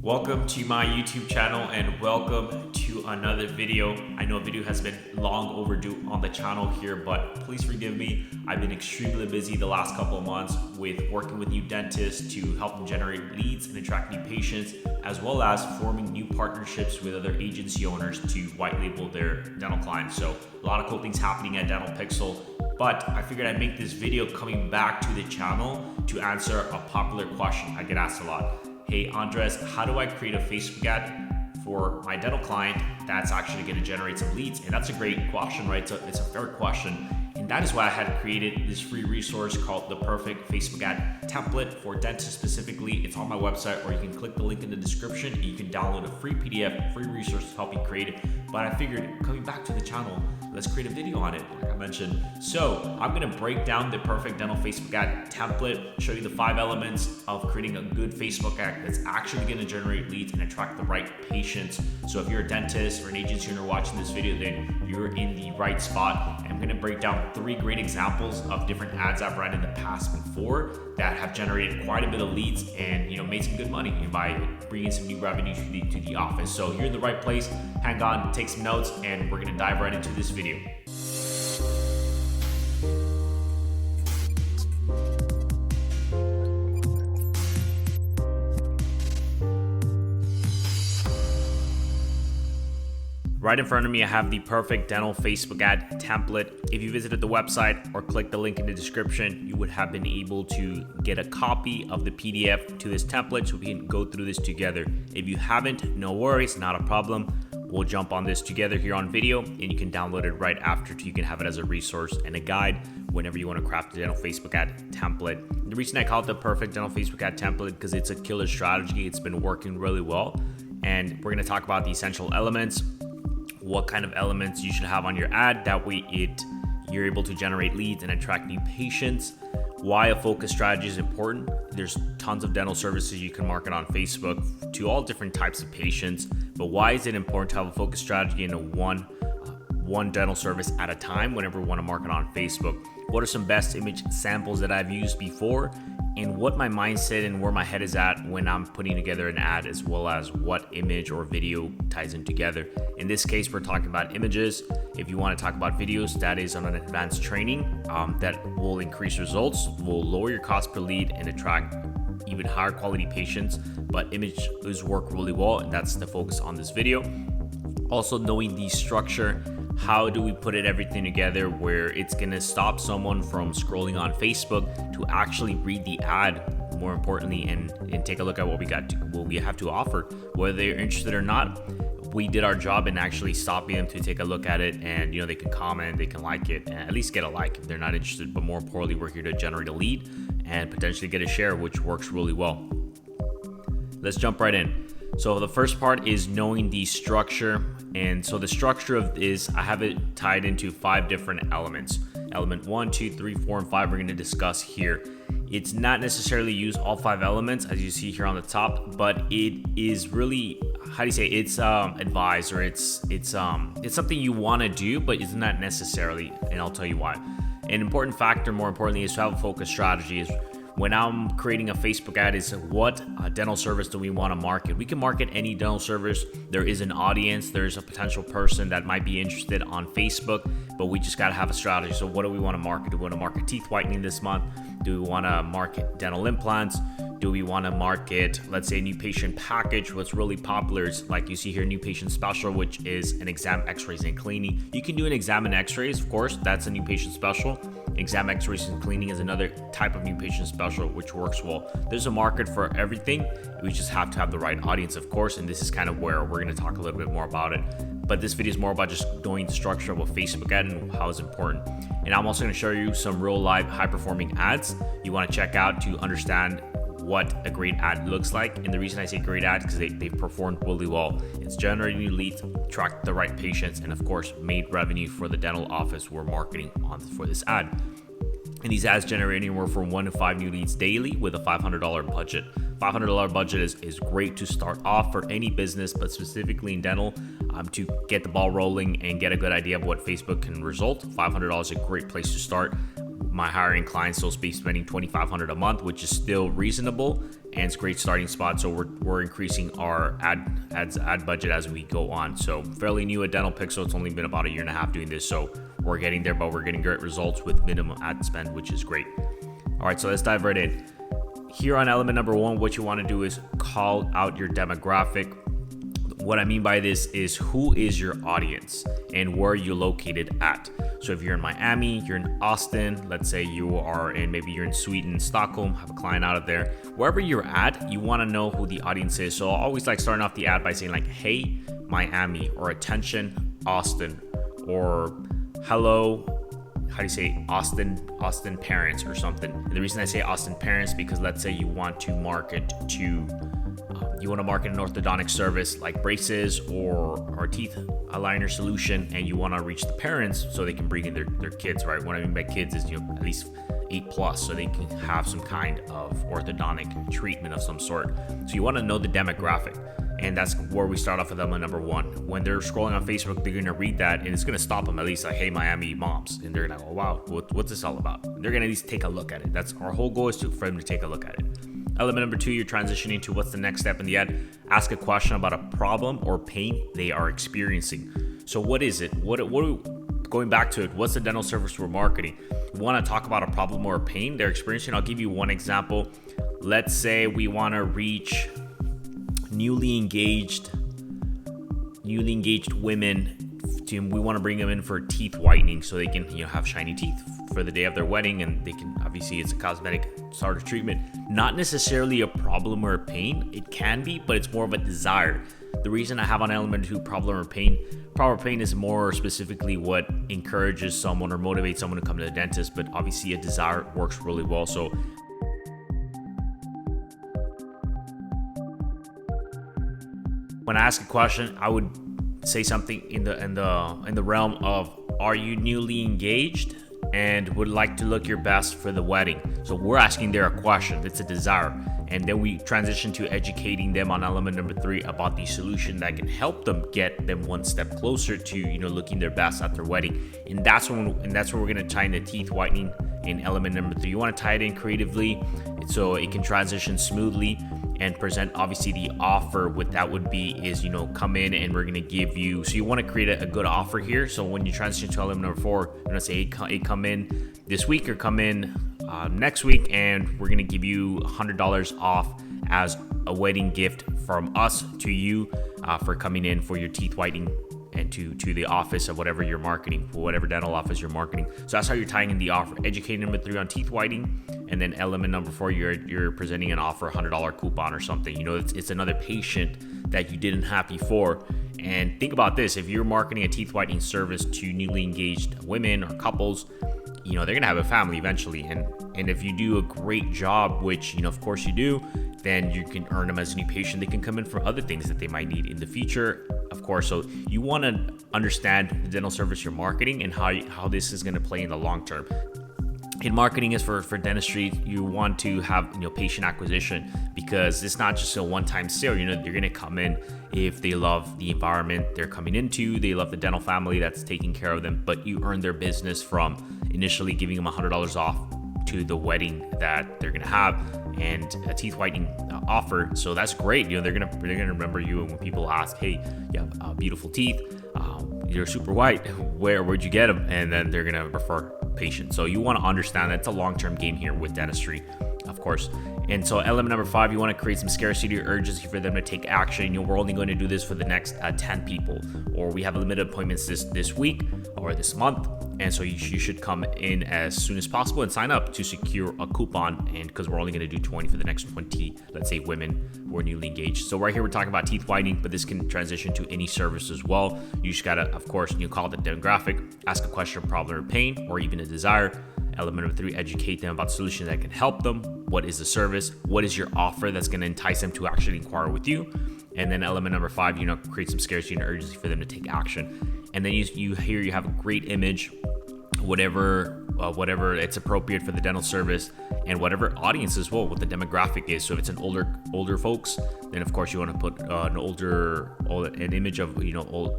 Welcome to my YouTube channel and welcome to another video. I know a video has been long overdue on the channel here, but please forgive me. I've been extremely busy the last couple of months with working with new dentists to help them generate leads and attract new patients, as well as forming new partnerships with other agency owners to white label their dental clients. So a lot of cool things happening at Dental Pixel. But I figured I'd make this video coming back to the channel to answer a popular question I get asked a lot. Hey Andres, how do I create a Facebook ad for my dental client that's actually going to generate some leads? And that's a great question, right? It's a fair question. And that is why I had created this free resource called the Perfect Facebook Ad Template for dentists specifically. It's on my website, or you can click the link in the description and you can download a free PDF, free resource to help you create it. But I figured coming back to the channel, let's create a video on it, like I mentioned. So I'm gonna break down the perfect dental Facebook ad template, show you the 5 elements of creating a good Facebook ad that's actually gonna generate leads and attract the right patients. So if you're a dentist or an agency owner watching this video, then you're in the right spot. And I'm gonna break down 3 great examples of different ads I've run in the past before that have generated quite a bit of leads and made some good money by bringing some new revenue to the office. So you're in the right place. Hang on, take some notes, and we're gonna dive right into this video. Right in front of me, I have the perfect dental Facebook ad template. If you visited the website or click the link in the description, you would have been able to get a copy of the PDF to this template so we can go through this together. If you haven't, no worries, not a problem. We'll jump on this together here on video and you can download it right after so you can have it as a resource and a guide whenever you want to craft a dental Facebook ad template. The reason I call it the perfect dental Facebook ad template because it's a killer strategy. It's been working really well. And we're going to talk about the essential elements, what kind of elements you should have on your ad. That way you're able to generate leads and attract new patients. Why a focus strategy is important. There's tons of dental services you can market on Facebook to all different types of patients, but why is it important to have a focus strategy in one dental service at a time whenever we want to market on Facebook? What are some best image samples that I've used before, and what my mindset and where my head is at when I'm putting together an ad, as well as what image or video ties in together. In this case, we're talking about images. If you want to talk about videos, that is on an advanced training that will increase results, will lower your cost per lead and attract even higher quality patients. But images work really well, and that's the focus on this video. Also, knowing the structure. How do we put everything together where it's gonna stop someone from scrolling on Facebook to actually read the ad, more importantly, and take a look at what we have to offer. Whether they're interested or not, we did our job in actually stopping them to take a look at it, and they can comment, they can like it, and at least get a like if they're not interested. But more importantly, we're here to generate a lead and potentially get a share, which works really well. Let's jump right in. So the first part is knowing the structure. And so the structure of this, I have it tied into 5 different elements. Element 1, 2, 3, 4, and 5 we're going to discuss here. It's not necessarily use all 5 elements as you see here on the top, but it is really, it's advised, or it's something you want to do, but it's not necessarily, and I'll tell you why. An important factor, more importantly, is to have a focus strategy. Is when I'm creating a Facebook ad, is what dental service do we want to market? We can market any dental service. There is an audience, there's a potential person that might be interested on Facebook, but we just got to have a strategy. So what do we want to market? Do we want to market teeth whitening this month? Do we want to market dental implants? Do we want to market, let's say, a new patient package? What's really popular is, like you see here, new patient special, which is an exam, x-rays, and cleaning. You can do an exam and x-rays, of course, that's a new patient special. Exam, x-rays, and cleaning is another type of new patient special, which works well. There's a market for everything. We just have to have the right audience, of course, and this is kind of where we're going to talk a little bit more about it. But this video is more about just knowing the structure of a Facebook ad and how it's important. And I'm also going to show you some real live high-performing ads you want to check out to understand what a great ad looks like. And the reason I say great ad is because they've performed really well. It's generating new leads, attract the right patients, and of course made revenue for the dental office we're marketing on for this ad. And these ads generate anywhere from 1 to 5 new leads daily with a $500 budget. $500 budget is great to start off for any business, but specifically in dental, to get the ball rolling and get a good idea of what Facebook can result. $500 is a great place to start. my hiring clients will be spending $2,500 a month, which is still reasonable, and it's a great starting spot. So we're increasing our ad budget as we go on. So fairly new at Dental Pixel. It's only been about a year and a half doing this, so we're getting there, but we're getting great results with minimum ad spend, which is great. All right, so let's dive right in. Here on element number 1, what you want to do is call out your demographic. What I mean by this is, who is your audience and where are you located at? So if you're in Miami, you're in Austin, let's say you are in, maybe you're in Sweden, Stockholm, have a client out of there, wherever you're at, you want to know who the audience is. So I always like starting off the ad by saying like, hey, Miami, or attention, Austin, or hello, how do you say Austin parents or something. And the reason I say Austin parents, because let's say you want to market to an orthodontic service like braces or teeth aligner solution, and you want to reach the parents so they can bring in their kids, right? What I mean by kids is, at least 8+, so they can have some kind of orthodontic treatment of some sort. So you want to know the demographic, and that's where we start off with element number 1. When they're scrolling on Facebook, they're going to read that, and it's going to stop them at least like, hey, Miami moms, and they're going to go, oh, wow, what's this all about? They're going to at least take a look at it. That's our whole goal, is for them to take a look at it. Element number 2, you're transitioning to what's the next step in the ad. Ask a question about a problem or pain they are experiencing. So what is it? Going back to it, what's the dental service we're marketing? We want to talk about a problem or a pain they're experiencing. I'll give you one example. Let's say we want to reach newly engaged women. We want to bring them in for teeth whitening so they can have shiny teeth for the day of their wedding, and they can, obviously it's a cosmetic sort of treatment, not necessarily a problem or a pain. It can be, but it's more of a desire. The reason I have on element 2 problem or pain is more specifically what encourages someone or motivates someone to come to the dentist, but obviously a desire works really well. So when I ask a question, I would say something in the realm of, are you newly engaged and would like to look your best for the wedding? So we're asking there a question. It's a desire. And then we transition to educating them on element number 3 about the solution that can help them get them one step closer to looking their best at their wedding. And that's where we're going to tie in the teeth whitening in element number 3. You want to tie it in creatively so it can transition smoothly and present obviously the offer. What that would be is, come in and we're going to give you, so you want to create a good offer here. So when you transition to element number 4, you're going to say, hey, come in this week or come in next week, and we're going to give you $100 off as a wedding gift from us to you for coming in for your teeth whitening and to the office of whatever you're marketing, for whatever dental office you're marketing. So that's how you're tying in the offer. Educating number 3 on teeth whitening, and then element number 4, you're presenting an offer, $100 coupon or something. It's another patient that you didn't have before. And think about this: if you're marketing a teeth whitening service to newly engaged women or couples, they're gonna have a family eventually, and if you do a great job, which of course you do, then you can earn them as a new patient. They can come in for other things that they might need in the future, of course. So you want to understand the dental service you're marketing and how this is going to play in the long term. In marketing is for dentistry, you want to have patient acquisition, because it's not just a one-time sale. They're going to come in if they love the environment they're coming into, they love the dental family that's taking care of them, but you earn their business from initially giving them $100 off to the wedding that they're gonna have and a teeth whitening offer. So that's great. They're gonna remember you, and when people ask, hey, you have beautiful teeth, you're super white, where'd you get them? And then they're gonna refer patients. So you want to understand that it's a long-term game here with dentistry, of course. And so element number 5, you want to create some scarcity or urgency for them to take action. We're only going to do this for the next 10 people, or we have limited appointments this week or this month. And so you should come in as soon as possible and sign up to secure a coupon. And because we're only going to do 20 for the next 20, let's say, women who are newly engaged. So right here, we're talking about teeth whitening, but this can transition to any service as well. You just got to, of course, call it the demographic, ask a question, problem, or pain, or even a desire. Element number 3, educate them about solutions that can help them. What is the service? What is your offer that's going to entice them to actually inquire with you? And then element number 5, create some scarcity and urgency for them to take action. And then you have a great image, whatever whatever it's appropriate for the dental service and whatever audience as well, what the demographic is. So if it's an older folks, then of course you want to put an image of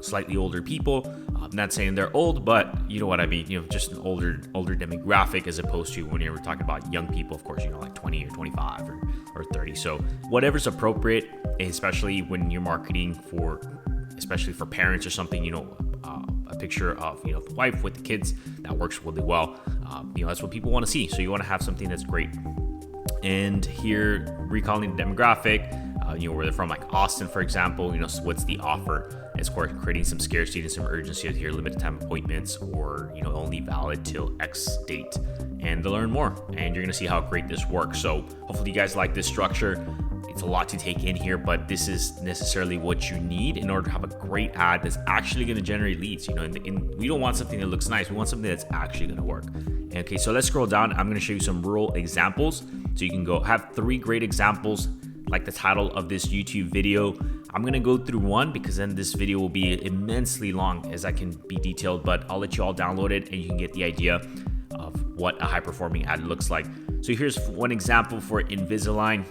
slightly older people. I'm not saying they're old, but you know what I mean, just an older demographic, as opposed to when you're talking about young people, of course, like 20 or 25 or 30. So whatever's appropriate, especially when you're marketing especially for parents or something, a picture of the wife with the kids, that works really well. That's what people want to see. So you want to have something that's great. And here, recalling the demographic, where they're from, like Austin, for example. So what's the offer? It's of course creating some scarcity and some urgency here, limited time appointments, or only valid till X date. And to learn more, and you're gonna see how great this works. So hopefully you guys like this structure. It's a lot to take in here, but this is necessarily what you need in order to have a great ad that's actually going to generate leads. We don't want something that looks nice. We want something that's actually going to work. Okay, so let's scroll down. I'm going to show you some rural examples. So you can go have 3 great examples, like the title of this YouTube video. I'm going to go through one because then this video will be immensely long as I can be detailed, but I'll let you all download it and you can get the idea of what a high performing ad looks like. So here's one example for Invisalign.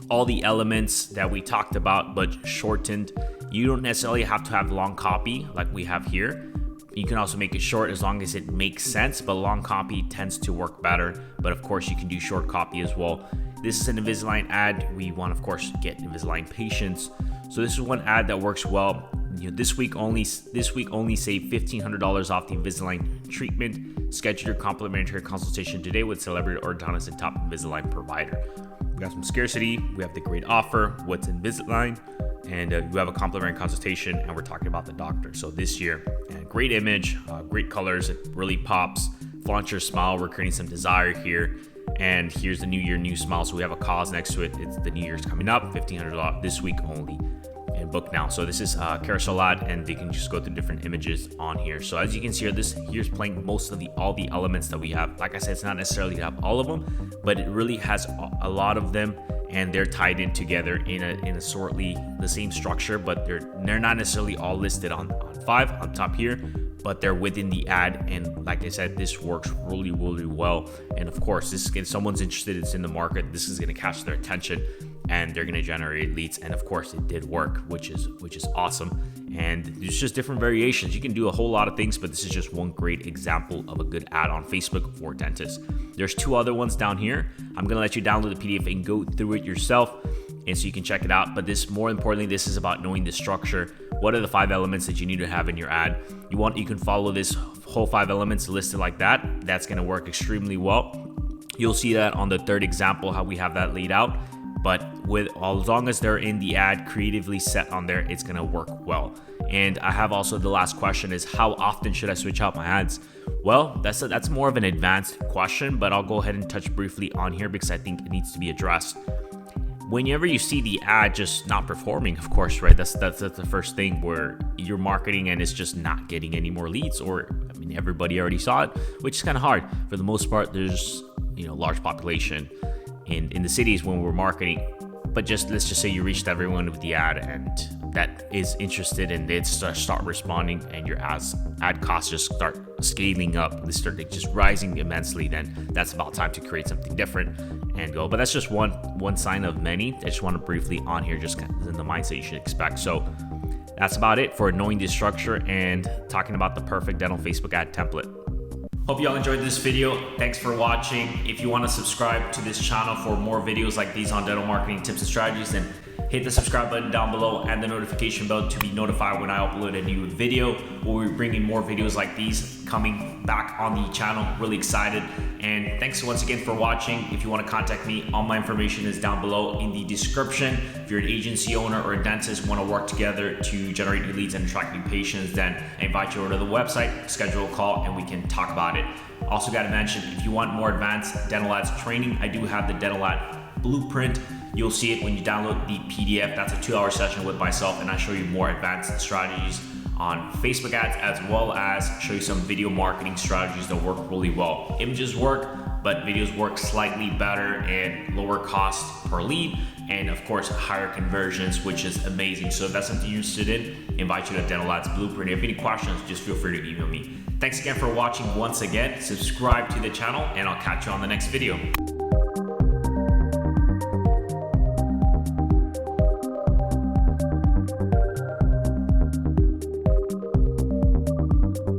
All the elements that we talked about, but shortened. You don't necessarily have to have long copy like we have here. You can also make it short as long as it makes sense, but long copy tends to work better. But of course you can do short copy as well. This is an Invisalign ad. We want, of course, to get Invisalign patients. So this is one ad that works well. This week only save $1,500 off the Invisalign treatment. Schedule your complimentary consultation today with celebrity orthodontist and top Invisalign provider. We got some scarcity, we have the great offer, what's Invisalign, and you have a complimentary consultation, and we're talking about the doctor. So this year, and great image, great colors, it really pops. Flaunt your smile, we're creating some desire here. And here's the new year, new smile. So we have a cause next to it. It's the new year's coming up, $1,500 off this week only. And book now. So this is carousel ad, and you can just go through different images on here. So as you can see here, here's playing most of all the elements that we have. Like I said, it's not necessarily to have all of them, but it really has a lot of them, and they're tied in together in a sortly the same structure, but they're not necessarily all listed on 5 on top here, but they're within the ad. And like I said, this works really, really well. And of course, if someone's interested, it's in the market, this is going to catch their attention, and they're going to generate leads. And of course it did work, which is awesome. And there's just different variations. You can do a whole lot of things, but this is just one great example of a good ad on Facebook for dentists. There's 2 other ones down here. I'm going to let you download the PDF and go through it yourself, and so you can check it out. But more importantly, this is about knowing the structure. What are the 5 elements that you need to have in your ad? You can follow this whole 5 elements listed like that. That's going to work extremely well. You'll see that on the 3rd example, how we have that laid out. But as long as they're in the ad creatively set on there, it's gonna work well. And I have also the last question is, how often should I switch out my ads? Well, that's more of an advanced question, but I'll go ahead and touch briefly on here because I think it needs to be addressed. Whenever you see the ad just not performing, of course, right? That's the first thing, where you're marketing and it's just not getting any more leads, or everybody already saw it, which is kind of hard. For the most part, there's large population in the cities when we're marketing, but let's just say you reached everyone with the ad and that is interested, and they start responding, and your ad costs just start scaling up, they start just rising immensely. Then that's about time to create something different and go. But that's just one sign of many. I just want to briefly on here, just kind of in the mindset you should expect. So that's about it for knowing the structure and talking about the perfect dental Facebook ad template. Hope you all enjoyed this video. Thanks for watching. If you want to subscribe to this channel for more videos like these on dental marketing tips and strategies, then hit the subscribe button down below and the notification bell to be notified when I upload a new video. We'll be bringing more videos like these coming back on the channel. Really excited. And thanks once again for watching. If you want to contact me, all my information is down below in the description. If you're an agency owner or a dentist, want to work together to generate new leads and attract new patients, then I invite you over to the website, schedule a call, and we can talk about it. Also got to mention, if you want more advanced dental ads training, I do have the dental ad blueprint. You'll see it when you download the PDF. That's a 2-hour session with myself, and I show you more advanced strategies on Facebook ads, as well as show you some video marketing strategies that work really well. Images work, but videos work slightly better and lower cost per lead, and of course higher conversions, which is amazing. So if that's something you're interested in, I invite you to Dental Ads Blueprint. If you have any questions, just feel free to email me. Thanks again for watching once again. Subscribe to the channel, and I'll catch you on the next video.